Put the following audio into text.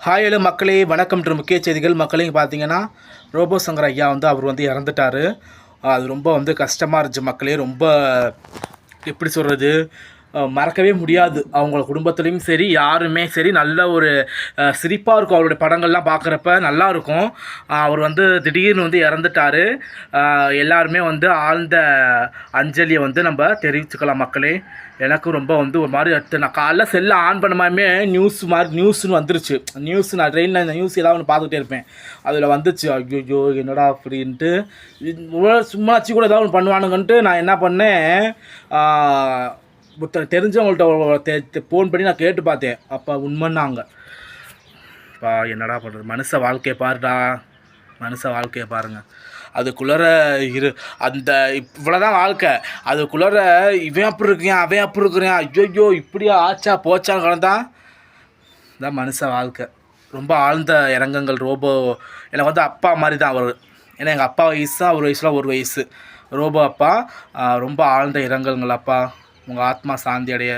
Hi hello மக்களே, வணக்கம். முக்கிய செய்திகள் மக்களே. பார்த்தீங்கன்னா ரோபோ சங்கர் ஐயா அவர் இறந்துட்டார். அது ரொம்ப கஷ்டமாக இருந்துச்சு மக்களே. ரொம்ப எப்படி சொல்கிறது, மறக்கவே முடியாது. அவங்க குடும்பத்துலேயும் சரி, யாருமே சரி, நல்ல ஒரு சிரிப்பாக இருக்கும். அவருடைய படங்கள்லாம் பார்க்குறப்ப நல்லாயிருக்கும். அவர் திடீர்னு இறந்துட்டார். எல்லாருமே ஆழ்ந்த அஞ்சலியை நம்ம தெரிவிச்சுக்கலாம் மக்களே. எனக்கும் ரொம்ப ஒரு மாதிரி அடுத்து நான் காலைல செல்லை ஆன் பண்ணாமே நியூஸ்னு வந்துருச்சு. நான் ட்ரெயினில் நியூஸ் ஏதாவது ஒன்று பார்த்துக்கிட்டே இருப்பேன். அதில் வந்துச்சு. ஐயோ என்னடா அப்படின்ட்டு சும்மாச்சு கூட ஏதாவது ஒன்று பண்ணுவானுங்கன்ட்டு நான் என்ன பண்ணேன், தெரிஞ்சவங்கள்ட்ட ஃபோன் பண்ணி நான் கேட்டு பார்த்தேன். அப்போ உண்மைன்னாங்க. அப்பா என்னடா பண்ணுறது, மனுஷ வாழ்க்கையை பாருடா, மனுஷ வாழ்க்கையை பாருங்கள். அதுக்குள்ளார அந்த இவ்வளோதான் வாழ்க்கை. அதுக்குள்ளார இவன் அப்படி இருக்கிறான், அவன் அப்படி இருக்கிறான், ஐயோ இப்படியா ஆச்சா போச்சான்னு கலந்தான். இதான் மனுஷ வாழ்க்கை. ரொம்ப ஆழ்ந்த இறங்கங்கள். ரோபோ எனக்கு அப்பா மாதிரி தான் அவர். ஏன்னா எங்கள் அப்பா வயசு தான், அவர் வயசில் ஒரு வயசு. ரோபோ அப்பா ரொம்ப ஆழ்ந்த இரங்கல்கள் அப்பா. உங்கள் ஆத்மா சாந்தி அடைய.